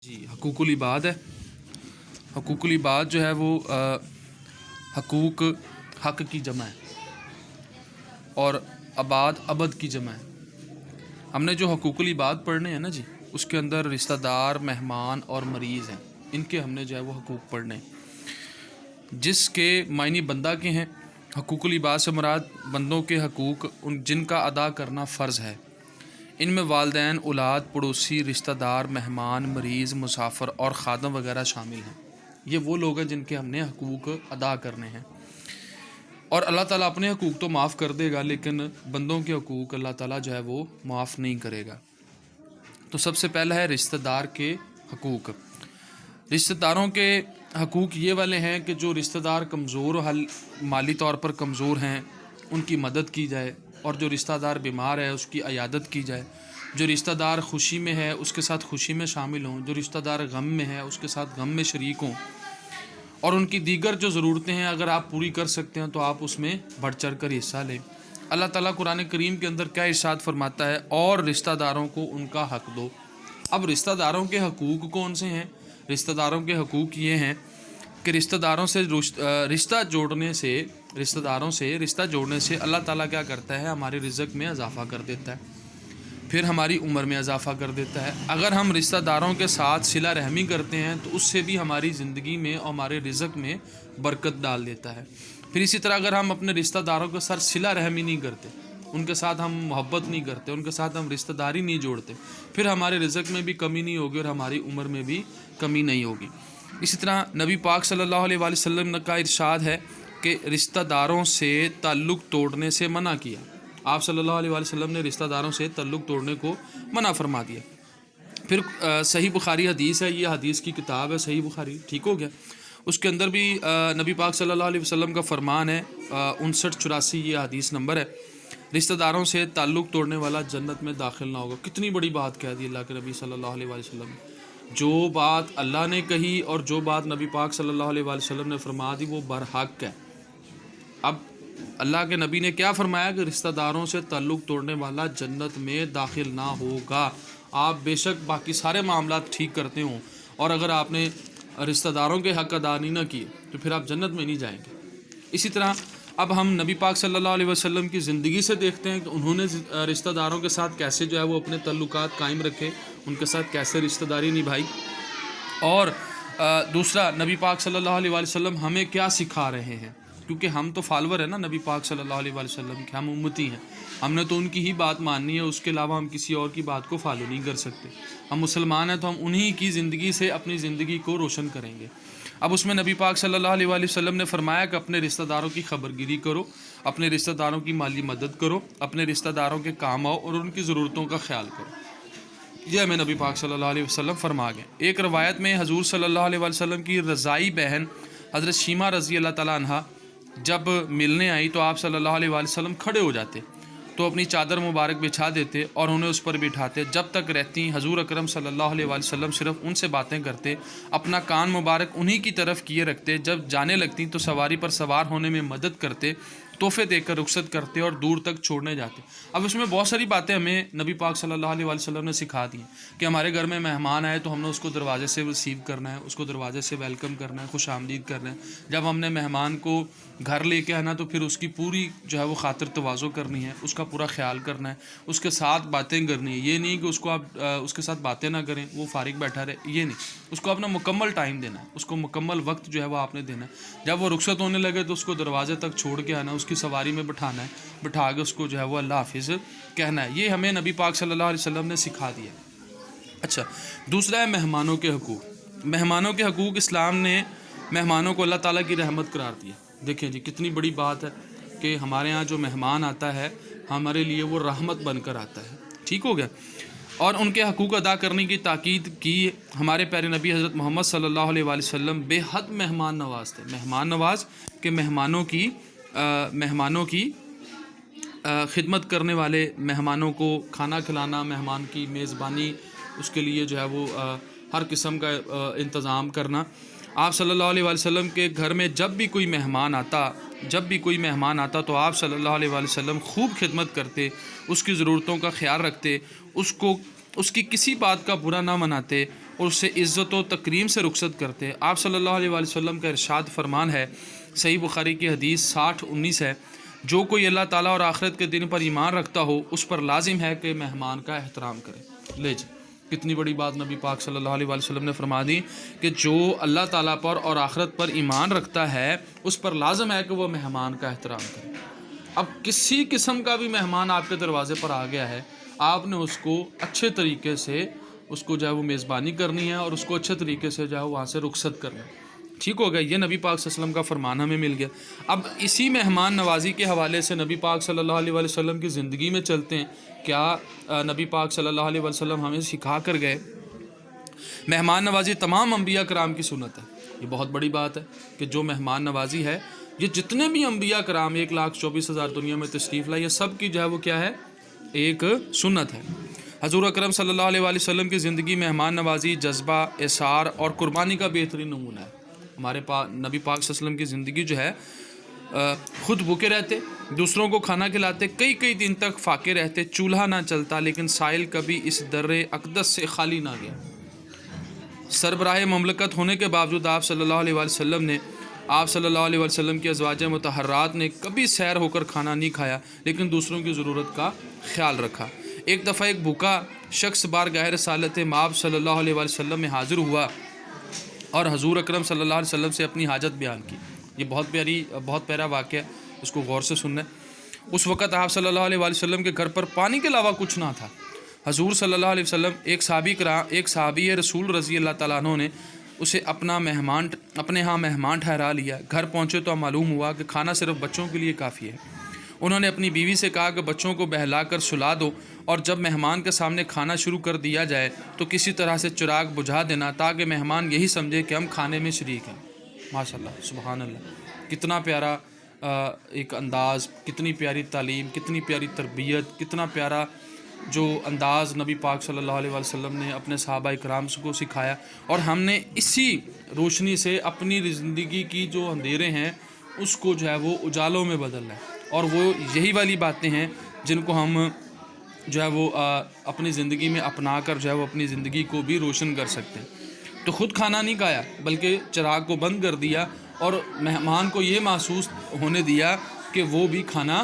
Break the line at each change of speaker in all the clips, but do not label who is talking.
جی حقوق العباد ہے۔ حقوق العباد جو ہے وہ حقوق حق کی جمع ہے اور عباد عبد کی جمع ہے۔ ہم نے جو حقوق العباد پڑھنے ہیں نا جی، اس کے اندر رشتہ دار، مہمان اور مریض ہیں، ان کے ہم نے جو ہے وہ حقوق پڑھنے ہیں، جس کے معنی بندہ کے ہیں۔ حقوق العباد سے مراد بندوں کے حقوق جن کا ادا کرنا فرض ہے۔ ان میں والدین، اولاد، پڑوسی، رشتہ دار، مہمان، مریض، مسافر اور خادم وغیرہ شامل ہیں۔ یہ وہ لوگ ہیں جن کے ہم نے حقوق ادا کرنے ہیں، اور اللہ تعالیٰ اپنے حقوق تو معاف کر دے گا، لیکن بندوں کے حقوق اللہ تعالیٰ جو ہے وہ معاف نہیں کرے گا۔ تو سب سے پہلا ہے رشتہ دار کے حقوق۔ رشتہ داروں کے حقوق یہ والے ہیں کہ جو رشتہ دار کمزور مالی طور پر کمزور ہیں ان کی مدد کی جائے، اور جو رشتہ دار بیمار ہے اس کی عیادت کی جائے۔ جو رشتہ دار خوشی میں ہے اس کے ساتھ خوشی میں شامل ہوں، جو رشتہ دار غم میں ہے اس کے ساتھ غم میں شریک ہوں، اور ان کی دیگر جو ضرورتیں ہیں اگر آپ پوری کر سکتے ہیں تو آپ اس میں بڑھ چڑھ کر حصہ لیں۔ اللہ تعالیٰ قرآن کریم کے اندر کیا ارشاد فرماتا ہے؟ اور رشتہ داروں کو ان کا حق دو۔ اب رشتہ داروں کے حقوق کون سے ہیں؟ رشتہ داروں کے حقوق یہ ہیں کہ رشتہ داروں سے رشتہ جوڑنے سے اللہ تعالیٰ کیا کرتا ہے؟ ہمارے رزق میں اضافہ کر دیتا ہے، پھر ہماری عمر میں اضافہ کر دیتا ہے۔ اگر ہم رشتہ داروں کے ساتھ صلہ رحمی کرتے ہیں تو اس سے بھی ہماری زندگی میں اور ہمارے رزق میں برکت ڈال دیتا ہے۔ پھر اسی طرح اگر ہم اپنے رشتہ داروں کے ساتھ صلہ رحمی نہیں کرتے، ان کے ساتھ ہم محبت نہیں کرتے، ان کے ساتھ ہم رشتہ داری نہیں جوڑتے، پھر ہمارے رزق میں بھی کمی نہیں ہوگی اور ہماری عمر میں بھی کمی نہیں ہوگی۔ اسی طرح نبی پاک صلی اللہ علیہ وآلہ وسلم کا ارشاد ہے کہ رشتہ داروں سے تعلق توڑنے سے منع کیا۔ آپ صلی اللہ علیہ وآلہ وسلم نے رشتہ داروں سے تعلق توڑنے کو منع فرما دیا۔ پھر صحیح بخاری حدیث ہے، یہ حدیث کی کتاب ہے صحیح بخاری، ٹھیک ہو گیا۔ اس کے اندر بھی نبی پاک صلی اللہ علیہ وسلم کا فرمان ہے، 5984 یہ حدیث نمبر ہے، رشتہ داروں سے تعلق توڑنے والا جنت میں داخل نہ ہوگا۔ کتنی بڑی بات کہہ دی اللہ کے نبی صلی اللہ علیہ وآلہ وسلم نے۔ جو بات اللہ نے کہی اور جو بات نبی پاک صلی اللہ علیہ وآلہ وسلم نے فرما دی وہ برحق ہے۔ اب اللہ کے نبی نے کیا فرمایا کہ رشتہ داروں سے تعلق توڑنے والا جنت میں داخل نہ ہوگا۔ آپ بے شک باقی سارے معاملات ٹھیک کرتے ہوں اور اگر آپ نے رشتہ داروں کے حق ادا نہیں نہ کیے تو پھر آپ جنت میں نہیں جائیں گے۔ اسی طرح اب ہم نبی پاک صلی اللہ علیہ وسلم کی زندگی سے دیکھتے ہیں کہ انہوں نے رشتہ داروں کے ساتھ کیسے جو ہے وہ اپنے تعلقات قائم رکھے، ان کے ساتھ کیسے رشتہ داری نبھائی، اور دوسرا نبی پاک صلی اللہ علیہ وسلم ہمیں کیا سکھا رہے ہیں، کیونکہ ہم تو فالور ہیں نا نبی پاک صلی اللہ علیہ وسلم کے، ہم امتی ہیں، ہم نے تو ان کی ہی بات ماننی ہے، اس کے علاوہ ہم کسی اور کی بات کو فالو نہیں کر سکتے۔ ہم مسلمان ہیں تو ہم انہی کی زندگی سے اپنی زندگی کو روشن کریں گے۔ اب اس میں نبی پاک صلی اللہ علیہ وسلم نے فرمایا کہ اپنے رشتہ داروں کی خبر گیری کرو، اپنے رشتہ داروں کی مالی مدد کرو، اپنے رشتہ داروں کے کام آؤ اور ان کی ضرورتوں کا خیال کرو۔ یہ ہمیں نبی پاک صلی اللہ علیہ وسلم فرما گئے۔ ایک روایت میں حضور صلی اللہ علیہ وسلم کی رضائی بہن حضرت شیمہ رضی اللہ تعالیٰ عنہ جب ملنے آئی تو آپ صلی اللہ علیہ وسلم کھڑے ہو جاتے تو اپنی چادر مبارک بچھا دیتے اور انہیں اس پر بٹھاتے۔ جب تک رہتی حضور اکرم صلی اللہ علیہ وسلم صرف ان سے باتیں کرتے، اپنا کان مبارک انہی کی طرف کیے رکھتے، جب جانے لگتی تو سواری پر سوار ہونے میں مدد کرتے، تحفے دے کر رخصت کرتے اور دور تک چھوڑنے جاتے۔ اب اس میں بہت ساری باتیں ہمیں نبی پاک صلی اللہ علیہ وسلم نے سکھا دی ہیں کہ ہمارے گھر میں مہمان آئے تو ہم نے اس کو دروازے سے ریسیو کرنا ہے، اس کو دروازے سے ویلکم کرنا ہے، خوش آمدید کرنا ہے۔ جب ہم نے مہمان کو گھر لے کے آنا تو پھر اس کی پوری جو ہے وہ خاطر تواضع کرنی ہے، اس کا پورا خیال کرنا ہے، اس کے ساتھ باتیں کرنی ہے۔ یہ نہیں کہ اس کو آپ اس کے ساتھ باتیں نہ کریں، وہ فارغ بیٹھا رہے، یہ نہیں، اس کو اپنا مکمل ٹائم دینا ہے، اس کو مکمل وقت جو ہے وہ آپ نے دینا ہے۔ جب وہ رخصت ہونے لگے تو اس کو دروازے تک چھوڑ کے آنا، اس کی سواری میں بٹھانا ہے، بٹھا کے اس کو جو ہے وہ اللہ حافظ کہنا ہے۔ یہ ہمیں نبی پاک صلی اللہ علیہ وسلم نے سکھا دیا۔ اچھا، دوسرا ہے مہمانوں کے حقوق۔ مہمانوں کے حقوق، اسلام نے مہمانوں کو اللہ تعالیٰ کی رحمت قرار دیا۔ دیکھیں جی کتنی بڑی بات ہے کہ ہمارے ہاں جو مہمان آتا ہے ہمارے لیے وہ رحمت بن کر آتا ہے، ٹھیک ہو گیا، اور ان کے حقوق ادا کرنے کی تاکید کی ہمارے پیارے نبی حضرت محمد صلی اللہ علیہ وآلہ وسلم بے حد مہمان نواز تھے۔ مہمان نواز کہ مہمانوں کی خدمت کرنے والے، مہمانوں کو کھانا کھلانا، مہمان کی میزبانی، اس کے لیے جو ہے وہ ہر قسم کا انتظام کرنا۔ آپ صلی اللہ علیہ وآلہ وسلم کے گھر میں جب بھی کوئی مہمان آتا تو آپ صلی اللہ علیہ وآلہ وسلم خوب خدمت کرتے، اس کی ضرورتوں کا خیال رکھتے، اس کی کسی بات کا برا نہ مناتے اور اسے عزت و تکریم سے رخصت کرتے۔ آپ صلی اللہ علیہ وآلہ وسلم کا ارشاد فرمان ہے، صحیح بخاری کی حدیث 60-19 ہے، جو کوئی اللہ تعالیٰ اور آخرت کے دن پر ایمان رکھتا ہو اس پر لازم ہے کہ مہمان کا احترام کرے۔ لے جی، کتنی بڑی بات نبی پاک صلی اللہ علیہ وآلہ وسلم نے فرما دی کہ جو اللہ تعالیٰ پر اور آخرت پر ایمان رکھتا ہے اس پر لازم ہے کہ وہ مہمان کا احترام کرے۔ اب کسی قسم کا بھی مہمان آپ کے دروازے پر آ گیا ہے، آپ نے اس کو اچھے طریقے سے اس کو جو ہے وہ میزبانی کرنی ہے اور اس کو اچھے طریقے سے جو ہے وہاں سے رخصت کرنا ہے۔ ٹھیک ہو گیا، یہ نبی پاک صلی اللہ علیہ وسلم کا فرمان ہمیں مل گیا۔ اب اسی مہمان نوازی کے حوالے سے نبی پاک صلی اللہ علیہ وآلہ وسلم کی زندگی میں چلتے ہیں۔ کیا نبی پاک صلی اللہ علیہ وآلہ وسلم ہمیں سکھا کر گئے؟ مہمان نوازی تمام انبیاء کرام کی سنت ہے۔ یہ بہت بڑی بات ہے کہ جو مہمان نوازی ہے، یہ جتنے بھی انبیاء کرام 1,24,000 دنیا میں تشریف لائے، یہ سب کی جو ہے وہ کیا ہے؟ ایک سنت ہے۔ حضور اکرم صلی اللہ علیہ وآلہ وسلم کی زندگی مہمان نوازی، جذبہ، اثار اور قربانی کا بہترین نمونہ ہے۔ ہمارے نبی پاک صلی اللہ علیہ وسلم کی زندگی جو ہے، خود بھوکے رہتے، دوسروں کو کھانا کھلاتے، کئی دن تک فاقے رہتے، چولہا نہ چلتا، لیکن سائل کبھی اس در اقدس سے خالی نہ گیا۔ سربراہ مملکت ہونے کے باوجود آپ صلی اللہ علیہ وآلہ وسلم نے آپ صلی اللہ علیہ وسلم کی ازواج مطہرات نے کبھی سیر ہو کر کھانا نہیں کھایا، لیکن دوسروں کی ضرورت کا خیال رکھا۔ ایک دفعہ ایک بھوکا شخص بارگاہ رسالت مآب صلی اللہ علیہ وآلہ وسلم میں حاضر ہوا اور حضور اکرم صلی اللہ علیہ وسلم سے اپنی حاجت بیان کی۔ یہ بہت پیارا واقعہ ہے، اس کو غور سے سننا ہے۔ اس وقت آپ صلی اللہ علیہ وآلہ وسلم کے گھر پر پانی کے علاوہ کچھ نہ تھا۔ حضور صلی اللہ علیہ وسلم ایک صحابی رسول رضی اللہ تعالیٰ عنہ نے اسے اپنے ہاں مہمان ٹھہرا لیا۔ گھر پہنچے تو معلوم ہوا کہ کھانا صرف بچوں کے لیے کافی ہے۔ انہوں نے اپنی بیوی سے کہا کہ بچوں کو بہلا کر سلا دو اور جب مہمان کے سامنے کھانا شروع کر دیا جائے تو کسی طرح سے چراغ بجھا دینا تاکہ مہمان یہی سمجھے کہ ہم کھانے میں شریک ہیں۔ ماشاء اللہ، سبحان اللہ، کتنا پیارا ایک انداز، کتنی پیاری تعلیم، کتنی پیاری تربیت، کتنا پیارا جو انداز نبی پاک صلی اللہ علیہ وآلہ وسلم نے اپنے صحابہ کرام کو سکھایا، اور ہم نے اسی روشنی سے اپنی زندگی کی جو اندھیرے ہیں اس کو جو ہے وہ اجالوں میں بدلنا ہے، اور وہ یہی والی باتیں ہیں جن کو ہم جو ہے وہ اپنی زندگی میں اپنا کر جو ہے وہ اپنی زندگی کو بھی روشن کر سکتے ہیں۔ تو خود کھانا نہیں کھایا بلکہ چراغ کو بند کر دیا اور مہمان کو یہ محسوس ہونے دیا کہ وہ بھی کھانا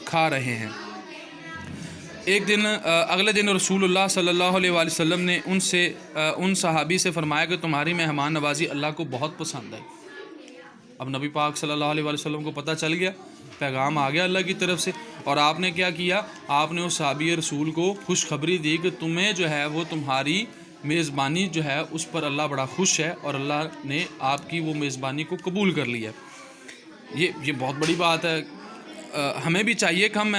کھا رہے ہیں۔ اگلے دن رسول اللہ صلی اللہ علیہ وآلہ وسلم نے ان صحابی سے فرمایا کہ تمہاری مہمان نوازی اللہ کو بہت پسند آئی۔ اب نبی پاک صلی اللہ علیہ وآلہ وسلم کو پتہ چل گیا، پیغام آ گیا اللہ کی طرف سے، اور آپ نے کیا کیا؟ آپ نے اس صحابی رسول کو خوشخبری دی کہ تمہیں جو ہے وہ تمہاری میزبانی جو ہے اس پر اللہ بڑا خوش ہے اور اللہ نے آپ کی وہ میزبانی کو قبول کر لیا۔ یہ بہت بڑی بات ہے۔ ہمیں بھی چاہیے کہ ہم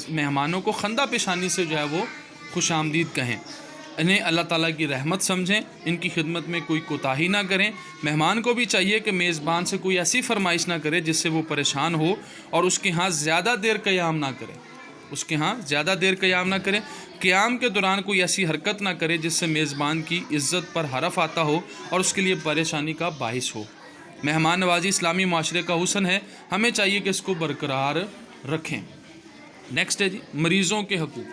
مہمانوں کو خندہ پیشانی سے جو ہے وہ خوش آمدید کہیں، انہیں اللہ تعالیٰ کی رحمت سمجھیں، ان کی خدمت میں کوئی کوتاہی نہ کریں۔ مہمان کو بھی چاہیے کہ میزبان سے کوئی ایسی فرمائش نہ کرے جس سے وہ پریشان ہو، اور اس کے ہاں زیادہ دیر قیام نہ کرے۔ قیام کے دوران کوئی ایسی حرکت نہ کرے جس سے میزبان کی عزت پر حرف آتا ہو اور اس کے لیے پریشانی کا باعث ہو۔ مہمان نوازی اسلامی معاشرے کا حسن ہے، ہمیں چاہیے کہ اس کو برقرار رکھیں۔ نیکسٹ ہے جی، مریضوں کے حقوق۔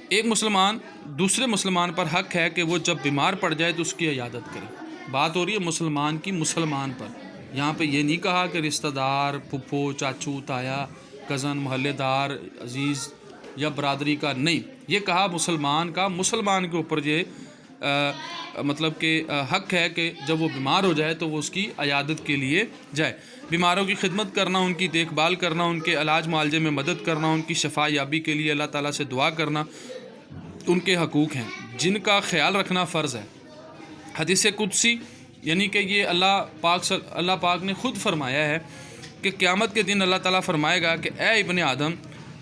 ایک مسلمان دوسرے مسلمان پر حق ہے کہ وہ جب بیمار پڑ جائے تو اس کی عیادت کرے۔ بات ہو رہی ہے مسلمان کی مسلمان پر، یہاں پہ یہ نہیں کہا کہ رشتہ دار، پھپھو، چاچو، تایا، کزن، محلے دار، عزیز یا برادری کا، نہیں، یہ کہا مسلمان کا مسلمان کے اوپر یہ مطلب کہ حق ہے کہ جب وہ بیمار ہو جائے تو وہ اس کی عیادت کے لیے جائے۔ بیماروں کی خدمت کرنا، ان کی دیکھ بھال کرنا، ان کے علاج معالجے میں مدد کرنا، ان کی شفا یابی کے لیے اللہ تعالیٰ سے دعا کرنا ان کے حقوق ہیں جن کا خیال رکھنا فرض ہے۔ حدیث قدسی یعنی کہ یہ اللہ پاک نے خود فرمایا ہے کہ قیامت کے دن اللہ تعالیٰ فرمائے گا کہ اے ابن آدم،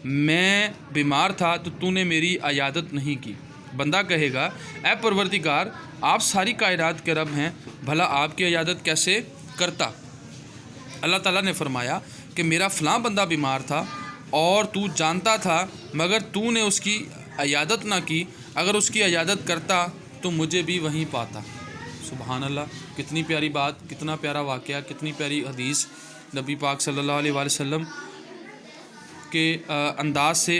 میں بیمار تھا تو تو نے میری عیادت نہیں کی۔ بندہ کہے گا، اے پروردگار، آپ ساری کائنات کے رب ہیں، بھلا آپ کی عیادت کیسے کرتا؟ اللہ تعالیٰ نے فرمایا کہ میرا فلاں بندہ بیمار تھا اور تو جانتا تھا، مگر تو نے اس کی عیادت نہ کی، اگر اس کی عیادت کرتا تو مجھے بھی وہیں پاتا۔ سبحان اللہ، کتنی پیاری بات، کتنا پیارا واقعہ، کتنی پیاری حدیث نبی پاک صلی اللہ علیہ وآلہ وسلم کے انداز سے